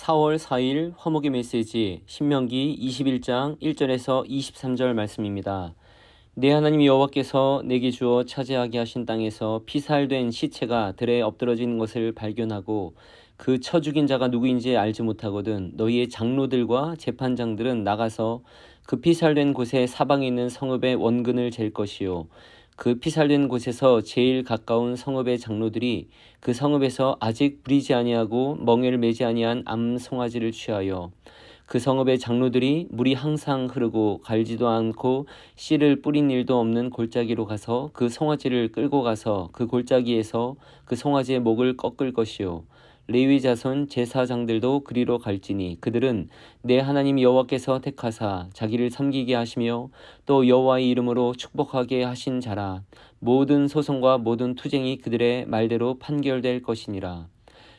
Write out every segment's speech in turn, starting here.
4월 4일 화목의 메시지 신명기 21장 1절에서 23절 말씀입니다. 내 하나님 여호와께서 내게 주어 차지하게 하신 땅에서 피살된 시체가 들에 엎드러진 것을 발견하고 그 쳐 죽인 자가 누구인지 알지 못하거든 너희의 장로들과 재판장들은 나가서 그 피살된 곳에 사방에 있는 성읍의 원근을 잴 것이요 그 피살된 곳에서 제일 가까운 성읍의 장로들이 그 성읍에서 아직 부리지 아니하고 멍에를 매지 아니한 암송아지를 취하여 그 성읍의 장로들이 물이 항상 흐르고 갈지도 않고 씨를 뿌린 일도 없는 골짜기로 가서 그 송아지를 끌고 가서 그 골짜기에서 그 송아지의 목을 꺾을 것이요 레위 자손 제사장들도 그리로 갈지니 그들은 내 하나님 여호와께서 택하사 자기를 섬기게 하시며 또 여호와의 이름으로 축복하게 하신 자라. 모든 소송과 모든 투쟁이 그들의 말대로 판결될 것이니라.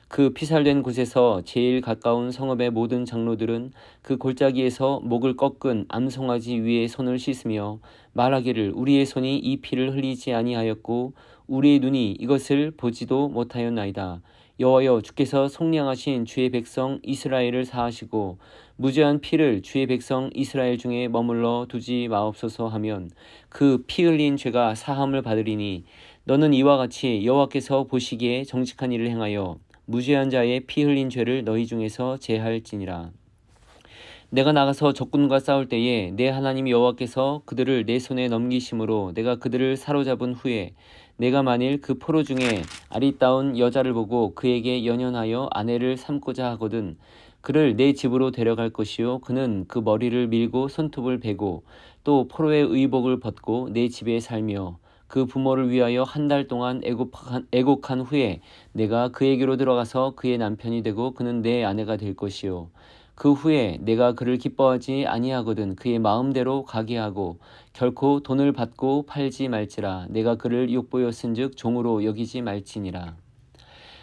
그 피살된 곳에서 제일 가까운 성읍의 모든 장로들은 그 골짜기에서 목을 꺾은 암송아지 위에 손을 씻으며 말하기를 우리의 손이 이 피를 흘리지 아니하였고 우리의 눈이 이것을 보지도 못하였나이다. 여호와여 주께서 속량하신 주의 백성 이스라엘을 사하시고 무죄한 피를 주의 백성 이스라엘 중에 머물러 두지 마옵소서 하면 그 피 흘린 죄가 사함을 받으리니 너는 이와 같이 여호와께서 보시기에 정직한 일을 행하여 무죄한 자의 피 흘린 죄를 너희 중에서 제할지니라. 내가 나가서 적군과 싸울 때에 내 하나님 여호와께서 그들을 내 손에 넘기심으로 내가 그들을 사로잡은 후에 내가 만일 그 포로 중에 아리따운 여자를 보고 그에게 연연하여 아내를 삼고자 하거든 그를 내 집으로 데려갈 것이요 그는 그 머리를 밀고 손톱을 베고 또 포로의 의복을 벗고 내 집에 살며 그 부모를 위하여 한 달 동안 애곡한 후에 내가 그에게로 들어가서 그의 남편이 되고 그는 내 아내가 될 것이요 그 후에 내가 그를 기뻐하지 아니하거든 그의 마음대로 가게 하고 결코 돈을 받고 팔지 말지라. 내가 그를 욕보였은즉 종으로 여기지 말지니라.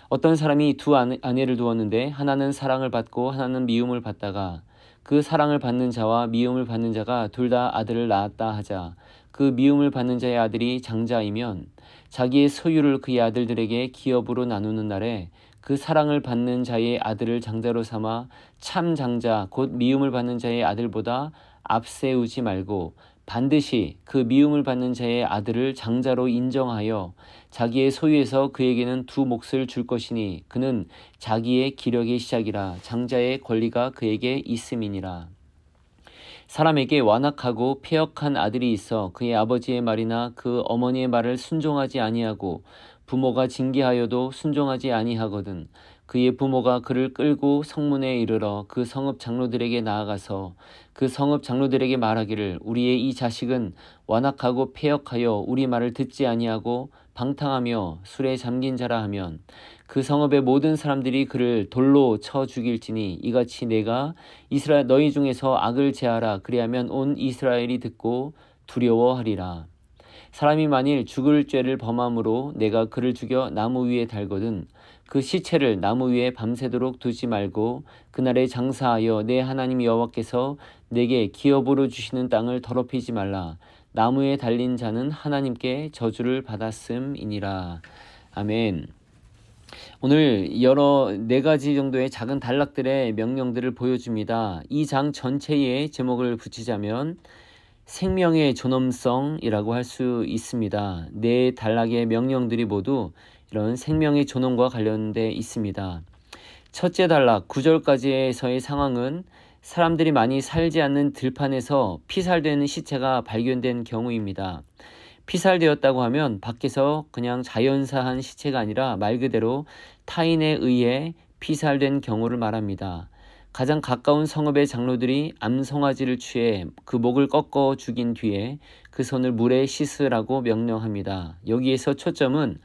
어떤 사람이 두 아내를 두었는데 하나는 사랑을 받고 하나는 미움을 받다가 그 사랑을 받는 자와 미움을 받는 자가 둘 다 아들을 낳았다 하자. 그 미움을 받는 자의 아들이 장자이면 자기의 소유를 그의 아들들에게 기업으로 나누는 날에 그 사랑을 받는 자의 아들을 장자로 삼아 참 장자 곧 미움을 받는 자의 아들보다 앞세우지 말고 반드시 그 미움을 받는 자의 아들을 장자로 인정하여 자기의 소유에서 그에게는 두 몫을 줄 것이니 그는 자기의 기력의 시작이라. 장자의 권리가 그에게 있음이니라. 사람에게 완악하고 패역한 아들이 있어 그의 아버지의 말이나 그 어머니의 말을 순종하지 아니하고 부모가 징계하여도 순종하지 아니하거든 그의 부모가 그를 끌고 성문에 이르러 그 성읍 장로들에게 나아가서 그 성읍 장로들에게 말하기를 우리의 이 자식은 완악하고 패역하여 우리 말을 듣지 아니하고 방탕하며 술에 잠긴 자라 하면 그 성읍의 모든 사람들이 그를 돌로 쳐 죽일지니 이같이 내가 이스라엘 너희 중에서 악을 제하라. 그리하면 온 이스라엘이 듣고 두려워하리라. 사람이 만일 죽을 죄를 범함으로 내가 그를 죽여 나무 위에 달거든 그 시체를 나무 위에 밤새도록 두지 말고 그날에 장사하여 내 하나님 여호와께서 내게 기업으로 주시는 땅을 더럽히지 말라. 나무에 달린 자는 하나님께 저주를 받았음이니라. 아멘. 오늘 여러 네 가지 정도의 작은 단락들의 명령들을 보여줍니다. 이 장 전체의 제목을 붙이자면 생명의 존엄성이라고 할 수 있습니다. 네 단락의 명령들이 모두 이런 생명의 존엄과 관련돼 있습니다. 첫째 단락 9절까지에서의 상황은 사람들이 많이 살지 않는 들판에서 피살된 시체가 발견된 경우입니다. 피살되었다고 하면 밖에서 그냥 자연사한 시체가 아니라 말 그대로 타인에 의해 피살된 경우를 말합니다. 가장 가까운 성읍의 장로들이 암송아지를 취해 그 목을 꺾어 죽인 뒤에 그 손을 물에 씻으라고 명령합니다. 여기에서 초점은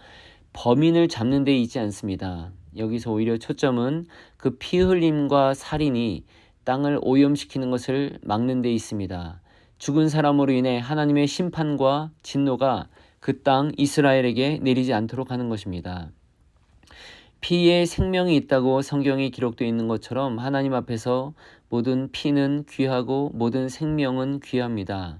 범인을 잡는 데 있지 않습니다. 여기서 오히려 초점은 그 피 흘림과 살인이 땅을 오염시키는 것을 막는 데 있습니다. 죽은 사람으로 인해 하나님의 심판과 진노가 그 땅 이스라엘에게 내리지 않도록 하는 것입니다. 피에 생명이 있다고 성경에 기록되어 있는 것처럼 하나님 앞에서 모든 피는 귀하고 모든 생명은 귀합니다.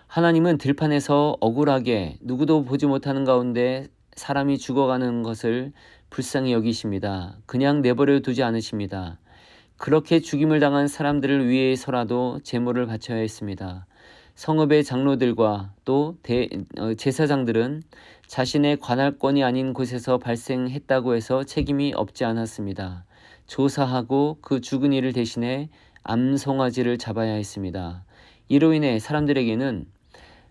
하나님은 들판에서 억울하게 누구도 보지 못하는 가운데 사람이 죽어가는 것을 불쌍히 여기십니다. 그냥 내버려 두지 않으십니다. 그렇게 죽임을 당한 사람들을 위해서라도 제물을 바쳐야 했습니다. 성읍의 장로들과 또 제사장들은 자신의 관할권이 아닌 곳에서 발생했다고 해서 책임이 없지 않았습니다. 조사하고 그 죽은 이를 대신해 암송아지를 잡아야 했습니다. 이로 인해 사람들에게는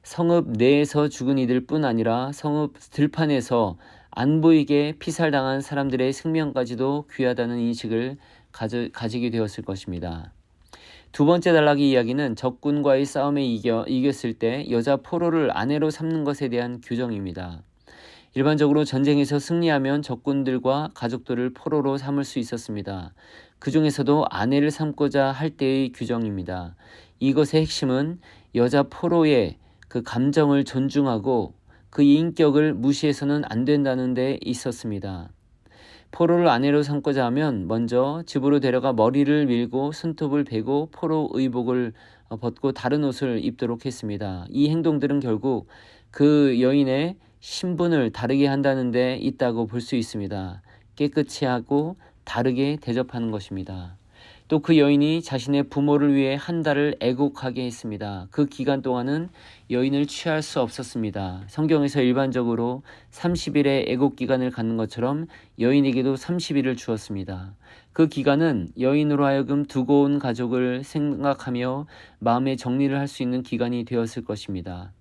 성읍 내에서 죽은 이들 뿐 아니라 성읍 들판에서 안 보이게 피살당한 사람들의 생명까지도 귀하다는 인식을 가지게 되었을 것입니다. 두 번째 단락의 이야기는 적군과의 싸움에 이겼을 때 여자 포로를 아내로 삼는 것에 대한 규정입니다. 일반적으로 전쟁에서 승리하면 적군들과 가족들을 포로로 삼을 수 있었습니다. 그 중에서도 아내를 삼고자 할 때의 규정입니다. 이것의 핵심은 여자 포로의 그 감정을 존중하고 그 인격을 무시해서는 안 된다는 데 있었습니다. 포로를 아내로 삼고자 하면 먼저 집으로 데려가 머리를 밀고 손톱을 베고 포로 의복을 벗고 다른 옷을 입도록 했습니다. 이 행동들은 결국 그 여인의 신분을 다르게 한다는 데 있다고 볼 수 있습니다. 깨끗이 하고 다르게 대접하는 것입니다. 또 그 여인이 자신의 부모를 위해 한 달을 애곡하게 했습니다. 그 기간 동안은 여인을 취할 수 없었습니다. 성경에서 일반적으로 30일의 애곡 기간을 갖는 것처럼 여인에게도 30일을 주었습니다. 그 기간은 여인으로 하여금 두고 온 가족을 생각하며 마음의 정리를 할 수 있는 기간이 되었을 것입니다.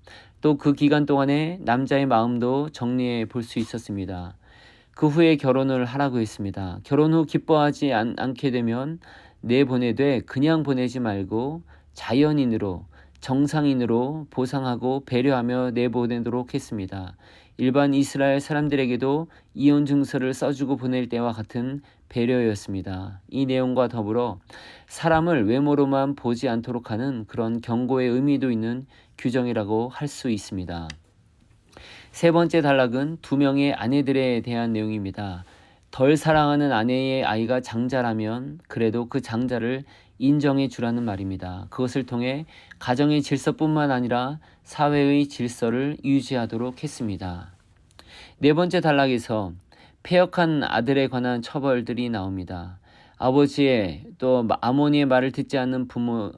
또 그 기간 동안에 남자의 마음도 정리해 볼 수 있었습니다. 그 후에 결혼을 하라고 했습니다. 결혼 후 기뻐하지 않게 되면 내보내되 그냥 보내지 말고 자연인으로 정상인으로 보상하고 배려하며 내보내도록 했습니다. 일반 이스라엘 사람들에게도 이혼 증서를 써주고 보낼 때와 같은 배려였습니다. 이 내용과 더불어 사람을 외모로만 보지 않도록 하는 그런 경고의 의미도 있는 규정이라고 할 수 있습니다. 세 번째 단락은 두 명의 아내들에 대한 내용입니다. 덜 사랑하는 아내의 아이가 장자라면 그래도 그 장자를 인정해 주라는 말입니다. 그것을 통해 가정의 질서뿐만 아니라 사회의 질서를 유지하도록 했습니다. 네 번째 단락에서 패역한 아들에 관한 처벌들이 나옵니다. 아버지의 또 어머니의 말을 듣지 않는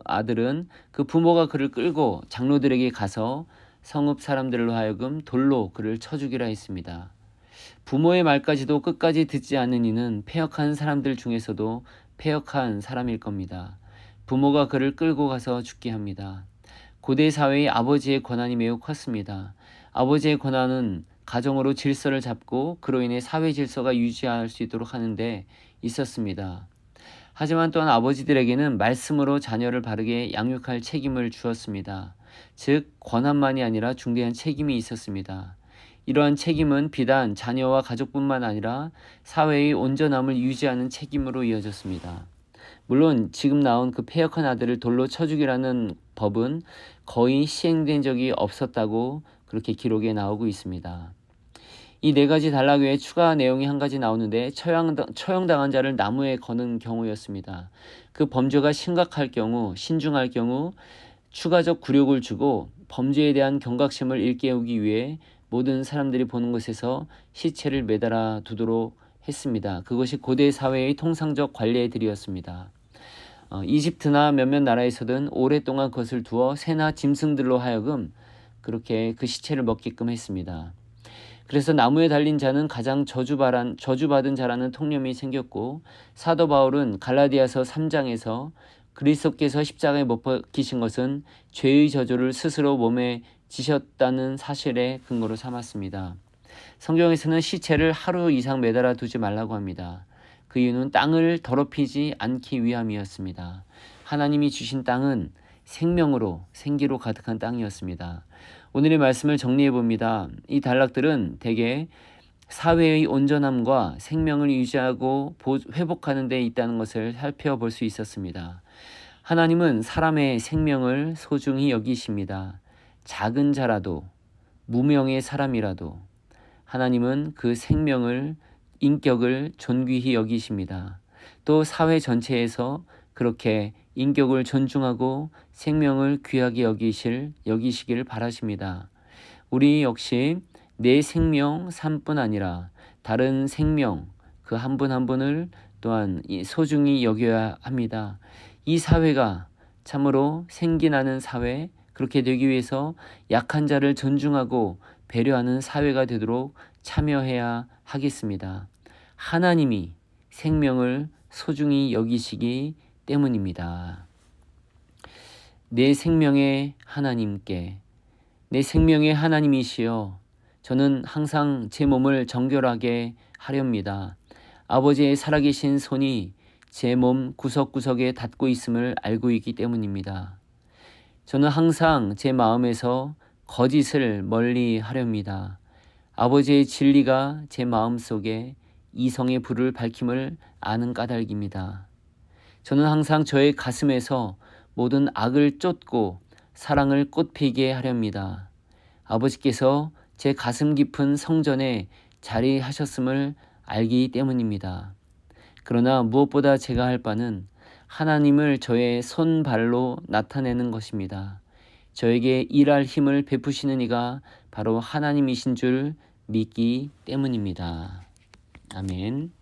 아들은 그 부모가 그를 끌고 장로들에게 가서 성읍 사람들로 하여금 돌로 그를 쳐 죽이라 했습니다. 부모의 말까지도 끝까지 듣지 않는 이는 패역한 사람들 중에서도 패역한 사람일 겁니다. 부모가 그를 끌고 가서 죽게 합니다. 고대 사회의 아버지의 권한이 매우 컸습니다. 아버지의 권한은 가정으로 질서를 잡고 그로 인해 사회 질서가 유지할 수 있도록 하는데 있었습니다. 하지만 또한 아버지들에게는 말씀으로 자녀를 바르게 양육할 책임을 주었습니다. 즉 권한만이 아니라 중대한 책임이 있었습니다. 이러한 책임은 비단 자녀와 가족뿐만 아니라 사회의 온전함을 유지하는 책임으로 이어졌습니다. 물론 지금 나온 그 패역한 아들을 돌로 쳐 죽이라는 법은 거의 시행된 적이 없었다고 그렇게 기록에 나오고 있습니다. 이 네 가지 단락 외에 추가 내용이 한 가지 나오는데 처형당한 자를 나무에 거는 경우였습니다. 그 범죄가 심각할 경우, 신중할 경우 추가적 굴욕을 주고 범죄에 대한 경각심을 일깨우기 위해 모든 사람들이 보는 곳에서 시체를 매달아 두도록 했습니다. 그것이 고대 사회의 통상적 관례들이었습니다. 이집트나 몇몇 나라에서는 오랫동안 그것을 두어 새나 짐승들로 하여금 그렇게 그 시체를 먹게끔 했습니다. 그래서 나무에 달린 자는 가장 저주받은 자라는 통념이 생겼고 사도 바울은 갈라디아서 3장에서 그리스도께서 십자가에 못 박히신 것은 죄의 저주를 스스로 몸에 지셨다는 사실에 근거로 삼았습니다. 성경에서는 시체를 하루 이상 매달아 두지 말라고 합니다. 그 이유는 땅을 더럽히지 않기 위함이었습니다. 하나님이 주신 땅은 생명으로 생기로 가득한 땅이었습니다. 오늘의 말씀을 정리해 봅니다. 이 단락들은 대개 사회의 온전함과 생명을 유지하고 회복하는 데 있다는 것을 살펴볼 수 있었습니다. 하나님은 사람의 생명을 소중히 여기십니다. 작은 자라도 무명의 사람이라도 하나님은 그 생명을 인격을 존귀히 여기십니다. 또 사회 전체에서 그렇게 인격을 존중하고 생명을 귀하게 여기시길 바라십니다. 우리 역시 내 생명 삶뿐 아니라 다른 생명 그 한 분 한 분을 또한 소중히 여겨야 합니다. 이 사회가 참으로 생기나는 사회, 그렇게 되기 위해서 약한 자를 존중하고 배려하는 사회가 되도록 참여해야 하겠습니다. 하나님이 생명을 소중히 여기시기 때문입니다. 내 생명의 하나님께, 내 생명의 하나님이시여, 저는 항상 제 몸을 정결하게 하렵니다. 아버지의 살아계신 손이 제 몸 구석구석에 닿고 있음을 알고 있기 때문입니다. 저는 항상 제 마음에서 거짓을 멀리 하렵니다. 아버지의 진리가 제 마음속에 이성의 불을 밝힘을 아는 까닭입니다. 저는 항상 저의 가슴에서 모든 악을 쫓고 사랑을 꽃피게 하렵니다. 아버지께서 제 가슴 깊은 성전에 자리하셨음을 알기 때문입니다. 그러나 무엇보다 제가 할 바는 하나님을 저의 손발로 나타내는 것입니다. 저에게 일할 힘을 베푸시는 이가 바로 하나님이신 줄 믿기 때문입니다. 아멘.